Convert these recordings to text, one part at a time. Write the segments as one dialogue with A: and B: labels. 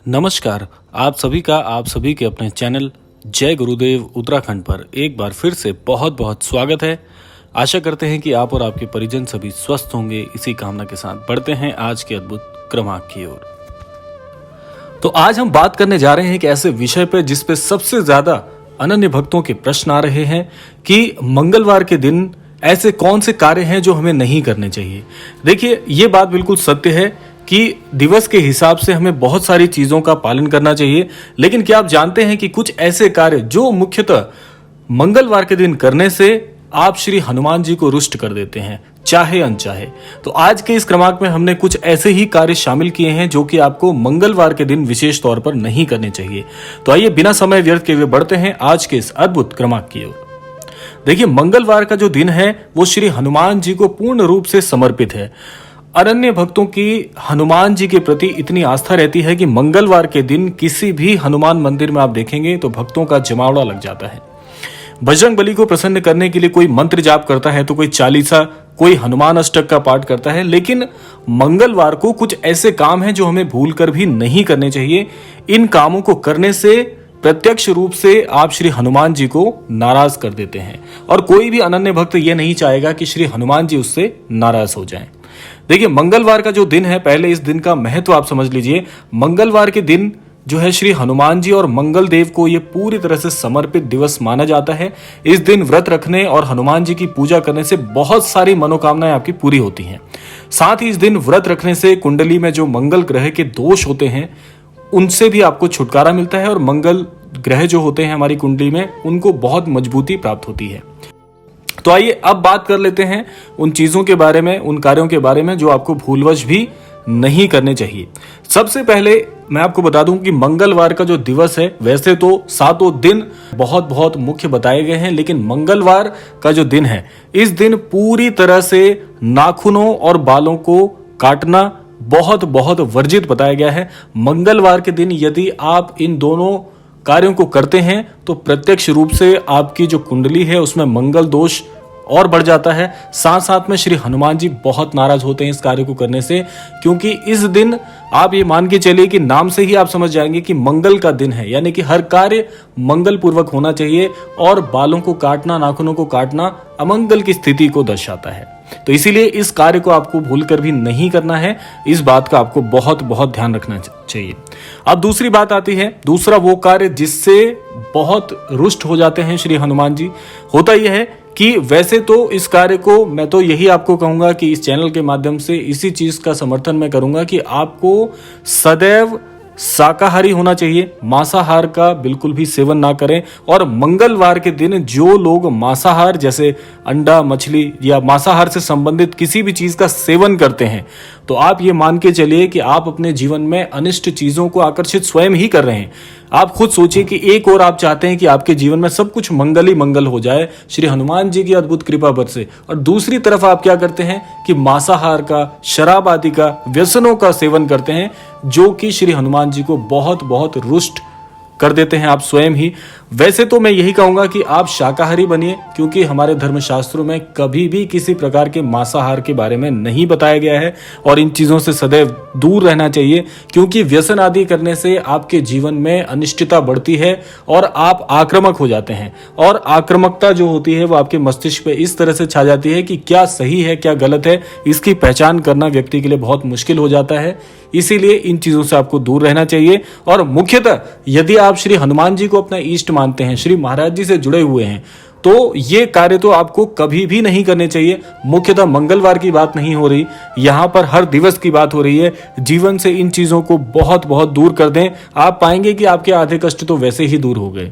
A: नमस्कार। आप सभी के अपने चैनल जय गुरुदेव उत्तराखंड पर एक बार फिर से बहुत बहुत स्वागत है। आशा करते हैं कि आप और आपके परिजन सभी स्वस्थ होंगे। इसी कामना के साथ बढ़ते हैं आज के अद्भुत क्रमांक की ओर। तो आज हम बात करने जा रहे हैं एक ऐसे विषय पर जिस पे सबसे ज्यादा अनन्य भक्तों के प्रश्न आ रहे हैं कि मंगलवार के दिन ऐसे कौन से कार्य हैं जो हमें नहीं करने चाहिए। देखिए, ये बात बिल्कुल सत्य है कि दिवस के हिसाब से हमें बहुत सारी चीजों का पालन करना चाहिए, लेकिन क्या आप जानते हैं कि कुछ ऐसे कार्य जो मुख्यतः मंगलवार के दिन करने से आप श्री हनुमान जी को रुष्ट कर देते हैं, चाहे अनचाहे। तो आज के इस क्रमांक में हमने कुछ ऐसे ही कार्य शामिल किए हैं जो कि आपको मंगलवार के दिन विशेष तौर पर नहीं करने चाहिए। तो आइए बिना समय व्यर्थ किए हुए बढ़ते हैं आज के इस अद्भुत क्रमांक की ओर। देखिए, मंगलवार का जो दिन है वो श्री हनुमान जी को पूर्ण रूप से समर्पित है। अनन्य भक्तों की हनुमान जी के प्रति इतनी आस्था रहती है कि मंगलवार के दिन किसी भी हनुमान मंदिर में आप देखेंगे तो भक्तों का जमावड़ा लग जाता है। बजरंग बली को प्रसन्न करने के लिए कोई मंत्र जाप करता है, तो कोई चालीसा, कोई हनुमान अष्टक का पाठ करता है। लेकिन मंगलवार को कुछ ऐसे काम हैं जो हमें भूल कर भी नहीं करने चाहिए। इन कामों को करने से प्रत्यक्ष रूप से आप श्री हनुमान जी को नाराज कर देते हैं, और कोई भी अनन्य भक्त ये नहीं चाहेगा कि श्री हनुमान जी उससे नाराज हो जाएं। देखिए, मंगलवार का जो दिन है, पहले इस दिन का महत्व आप समझ लीजिए। मंगलवार के दिन जो है श्री हनुमान जी और मंगल देव को ये पूरी तरह से समर्पित दिवस माना जाता है। इस दिन व्रत रखने और हनुमान जी की पूजा करने से बहुत सारी मनोकामनाएं आपकी पूरी होती हैं। साथ ही इस दिन व्रत रखने से कुंडली में जो मंगल ग्रह के दोष होते हैं उनसे भी आपको छुटकारा मिलता है, और मंगल ग्रह जो होते हैं हमारी कुंडली में उनको बहुत मजबूती प्राप्त होती है। तो आइए अब बात कर लेते हैं उन चीजों के बारे में, उन कार्यों के बारे में जो आपको भूलवश भी नहीं करने चाहिए। सबसे पहले मैं आपको बता दूं कि मंगलवार का जो दिवस है, वैसे तो सातों दिन बहुत बहुत मुख्य बताए गए हैं, लेकिन मंगलवार का जो दिन है, इस दिन पूरी तरह से नाखूनों और बालों को काटना बहुत बहुत वर्जित बताया गया है। मंगलवार के दिन यदि आप इन दोनों कार्यों को करते हैं तो प्रत्यक्ष रूप से आपकी जो कुंडली है उसमें मंगल दोष और बढ़ जाता है। साथ साथ में श्री हनुमान जी बहुत नाराज होते हैं इस कार्य को करने से, क्योंकि इस दिन आप ये मान के चलिए कि नाम से ही आप समझ जाएंगे कि मंगल का दिन है, यानी कि हर कार्य मंगल पूर्वक होना चाहिए, और बालों को काटना, नाखूनों को काटना अमंगल की स्थिति को दर्शाता है। तो इसीलिए इस कार्य को आपको भूलकर भी नहीं करना है। इस बात का आपको बहुत बहुत ध्यान रखना चाहिए। अब दूसरी बात आती है, दूसरा वो कार्य जिससे बहुत रुष्ट हो जाते हैं श्री हनुमान जी। होता यह है कि वैसे तो इस कार्य को मैं तो यही आपको कहूंगा कि इस चैनल के माध्यम से इसी चीज का समर्थन मैं करूंगा कि आपको सदैव शाकाहारी होना चाहिए, मांसाहार का बिल्कुल भी सेवन ना करें। और मंगलवार के दिन जो लोग मांसाहार जैसे अंडा, मछली या मांसाहार से संबंधित किसी भी चीज का सेवन करते हैं, तो आप ये मान के चलिए कि आप अपने जीवन में अनिष्ट चीजों को आकर्षित स्वयं ही कर रहे हैं। आप खुद सोचिए कि एक और आप चाहते हैं कि आपके जीवन में सब कुछ मंगल ही मंगल हो जाए श्री हनुमान जी की अद्भुत कृपा पर से, और दूसरी तरफ आप क्या करते हैं कि मांसाहार का, शराब आदि का, व्यसनों का सेवन करते हैं, जो कि श्री हनुमान जी को बहुत बहुत रुष्ट कर देते हैं आप स्वयं ही। वैसे तो मैं यही कहूंगा कि आप शाकाहारी बनिए, क्योंकि हमारे धर्मशास्त्रों में कभी भी किसी प्रकार के मांसाहार के बारे में नहीं बताया गया है, और इन चीजों से सदैव दूर रहना चाहिए, क्योंकि व्यसन आदि करने से आपके जीवन में अनिश्चितता बढ़ती है और आप आक्रामक हो जाते हैं। और आक्रामकता जो होती है वो आपके मस्तिष्क पे इस तरह से छा जाती है कि क्या सही है क्या गलत है, इसकी पहचान करना व्यक्ति के लिए बहुत मुश्किल हो जाता है। इसीलिए इन चीजों से आपको दूर रहना चाहिए। और मुख्यतः यदि आप श्री हनुमान जी को अपना इष्ट मानते हैं, श्री महाराज जी से जुड़े हुए हैं, तो ये कार्य तो आपको कभी भी नहीं करने चाहिए। मुख्यतः मंगलवार की बात नहीं हो रही, यहाँ पर हर दिवस की बात हो रही है। जीवन से इन चीजों को बहुत बहुत दूर कर दें, आप पाएंगे कि आपके आधे कष्ट तो वैसे ही दूर हो गए।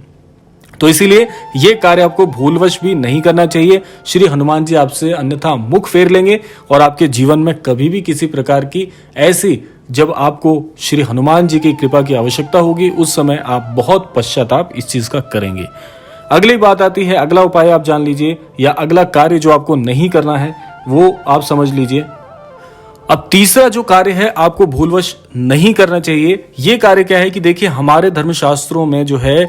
A: तो इसीलिए ये कार्य आपको भूलवश भी नहीं करना चाहिए। श्री हनुमान जी आपसे अन्यथा मुख फेर लेंगे, और आपके जीवन में कभी भी किसी प्रकार की ऐसी, जब आपको श्री हनुमान जी की कृपा की आवश्यकता होगी, उस समय आप बहुत पश्चाताप इस चीज का करेंगे। अगली बात आती है, अगला उपाय आप जान लीजिए, या अगला कार्य जो आपको नहीं करना है वो आप समझ लीजिए। अब तीसरा जो कार्य है आपको भूलवश नहीं करना चाहिए। ये कार्य क्या है कि देखिए, हमारे धर्मशास्त्रों में जो है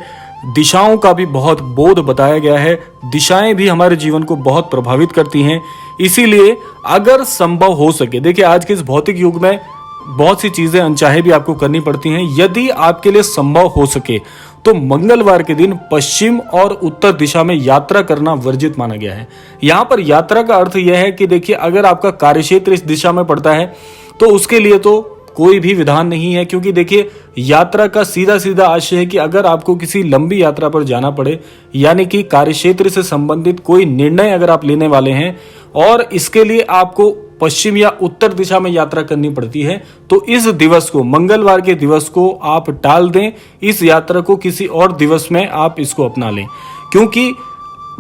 A: दिशाओं का भी बहुत बोध बताया गया है। दिशाएं भी हमारे जीवन को बहुत प्रभावित करती हैं। इसीलिए अगर संभव हो सके, देखिए आज के इस भौतिक युग में बहुत सी चीजें अनचाहे भी आपको करनी पड़ती हैं। यदि आपके लिए संभव हो सके तो मंगलवार के दिन पश्चिम और उत्तर दिशा में यात्रा करना वर्जित माना गया है। यहाँ पर यात्रा का अर्थ यह है कि देखिए, अगर आपका कार्यक्षेत्र इस दिशा में पड़ता है तो उसके लिए तो कोई भी विधान नहीं है, क्योंकि देखिए यात्रा का सीधा सीधा आशय है कि अगर आपको किसी लंबी यात्रा पर जाना पड़े, यानी कि कार्यक्षेत्र से संबंधित कोई निर्णय अगर आप लेने वाले हैं और इसके लिए आपको पश्चिम या उत्तर दिशा में यात्रा करनी पड़ती है, तो इस दिवस को, मंगलवार के दिवस को आप टाल दें। इस यात्रा को किसी और दिवस में आप इसको अपना लें, क्योंकि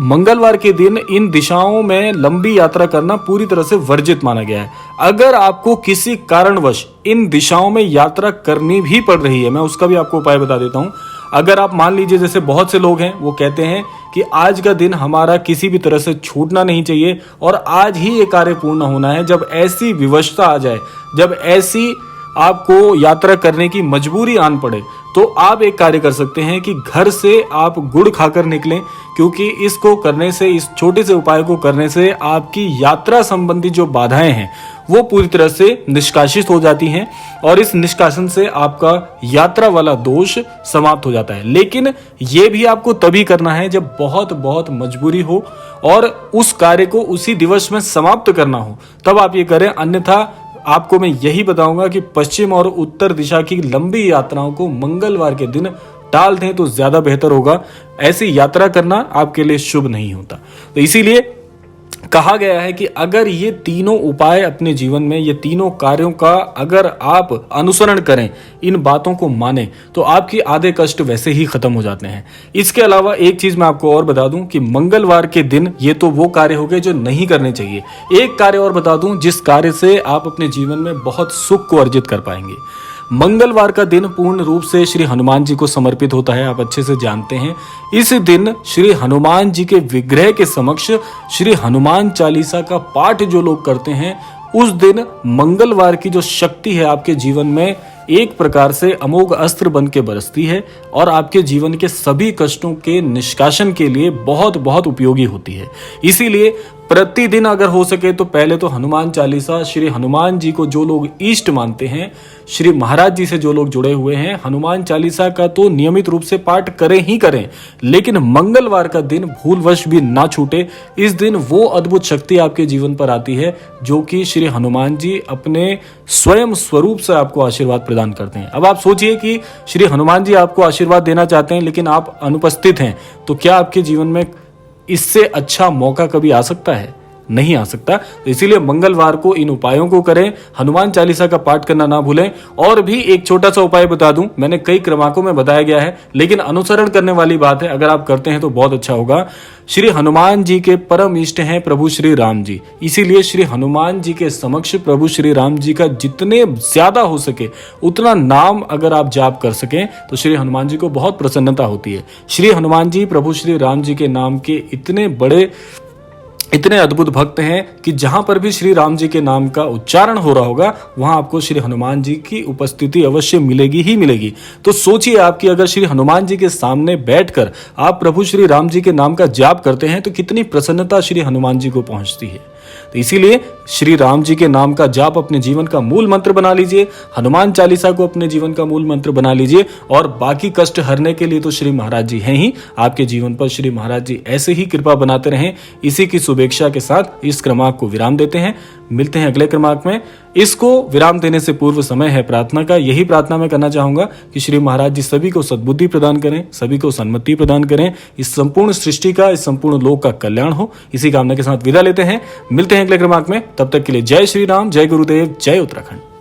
A: मंगलवार के दिन इन दिशाओं में लंबी यात्रा करना पूरी तरह से वर्जित माना गया है। अगर आपको किसी कारणवश इन दिशाओं में यात्रा करनी भी पड़ रही है, मैं उसका भी आपको उपाय बता देता हूं। अगर आप मान लीजिए, जैसे बहुत से लोग हैं वो कहते हैं कि आज का दिन हमारा किसी भी तरह से छूटना नहीं चाहिए और आज ही ये कार्य पूर्ण होना है, जब ऐसी विवशता आ जाए, जब ऐसी आपको यात्रा करने की मजबूरी आन पड़े, तो आप एक कार्य कर सकते हैं कि घर से आप गुड़ खाकर निकलें, क्योंकि इसको करने से, इस छोटे से उपाय को करने से आपकी यात्रा संबंधी जो बाधाएं हैं वो पूरी तरह से निष्कासित हो जाती हैं और इस निष्कासन से आपका यात्रा वाला दोष समाप्त हो जाता है। लेकिन ये भी आपको तभी करना है जब बहुत बहुत मजबूरी हो और उस कार्य को उसी दिवस में समाप्त करना हो, तब आप ये करें। अन्यथा आपको मैं यही बताऊंगा कि पश्चिम और उत्तर दिशा की लंबी यात्राओं को मंगलवार के दिन टाल दें तो ज्यादा बेहतर होगा। ऐसी यात्रा करना आपके लिए शुभ नहीं होता। तो इसीलिए कहा गया है कि अगर ये तीनों उपाय अपने जीवन में, ये तीनों कार्यों का अगर आप अनुसरण करें, इन बातों को माने, तो आपकी आधे कष्ट वैसे ही खत्म हो जाते हैं। इसके अलावा एक चीज मैं आपको और बता दूं कि मंगलवार के दिन, ये तो वो कार्य हो गए जो नहीं करने चाहिए। एक कार्य और बता दूं जिस कार्य से आप अपने जीवन में बहुत सुख को अर्जित कर पाएंगे। मंगलवार का दिन पूर्ण रूप से श्री हनुमान जी को समर्पित होता है, आप अच्छे से जानते हैं। इस दिन श्री हनुमान जी के विग्रह के समक्ष श्री हनुमान चालीसा का पाठ जो लोग करते हैं, उस दिन मंगलवार की जो शक्ति है आपके जीवन में एक प्रकार से अमोघ अस्त्र बन के बरसती है और आपके जीवन के सभी कष्टों के निष्कासन के लिए बहुत बहुत उपयोगी होती है। इसीलिए प्रतिदिन अगर हो सके तो पहले तो हनुमान चालीसा, श्री हनुमान जी को जो लोग इष्ट मानते हैं, श्री महाराज जी से जो लोग जुड़े हुए हैं, हनुमान चालीसा का तो नियमित रूप से पाठ करें ही करें, लेकिन मंगलवार का दिन भूलवश भी ना छूटे। इस दिन वो अद्भुत शक्ति आपके जीवन पर आती है जो कि श्री हनुमान जी अपने स्वयं स्वरूप से आपको आशीर्वाद प्रदान करते हैं। अब आप सोचिए कि श्री हनुमान जी आपको आशीर्वाद देना चाहते हैं लेकिन आप अनुपस्थित हैं, तो क्या आपके जीवन में इससे अच्छा मौका कभी आ सकता है? नहीं आ सकता। तो इसीलिए मंगलवार को इन उपायों को करें, हनुमान चालीसा का पाठ करना ना भूलें। और भी एक छोटा सा उपाय बता दूं, मैंने कई क्रमांकों में बताया गया है लेकिन अनुसरण करने वाली बात है, अगर आप करते हैं तो बहुत अच्छा होगा। श्री हनुमान जी के परम इष्ट हैं प्रभु श्री राम जी, इसीलिए श्री हनुमान जी के समक्ष प्रभु श्री राम जी का जितने ज्यादा हो सके उतना नाम अगर आप जाप कर सकें तो श्री हनुमान जी को बहुत प्रसन्नता होती है। श्री हनुमान जी प्रभु श्री राम जी के नाम के इतने बड़े, इतने अद्भुत भक्त हैं कि जहां पर भी श्री राम जी के नाम का उच्चारण हो रहा होगा वहां आपको श्री हनुमान जी की उपस्थिति अवश्य मिलेगी ही मिलेगी। तो सोचिए आपकी अगर श्री हनुमान जी के सामने बैठकर आप प्रभु श्री राम जी के नाम का जाप करते हैं तो कितनी प्रसन्नता श्री हनुमान जी को पहुंचती है। तो इसीलिए श्री राम जी के नाम का जाप अपने जीवन का मूल मंत्र बना लीजिए, हनुमान चालीसा को अपने जीवन का मूल मंत्र बना लीजिए और बाकी कष्ट हरने के लिए तो श्री महाराज जी हैं ही। आपके जीवन पर श्री महाराज जी ऐसे ही कृपा बनाते रहें, इसी की शुभेच्छा के साथ इस क्रमांक को विराम देते हैं। मिलते हैं अगले क्रमांक में। इसको विराम देने से पूर्व समय है प्रार्थना का। यही प्रार्थना मैं करना चाहूंगा कि श्री महाराज जी सभी को सद्बुद्धि प्रदान करें, सभी को सन्मति प्रदान करें, इस संपूर्ण सृष्टि का, इस संपूर्ण लोक का कल्याण हो। इसी कामना के साथ विदा लेते हैं। मिलते हैं अगले क्रमांक में। तब तक के लिए जय श्री राम, जय गुरुदेव, जय उत्तराखंड।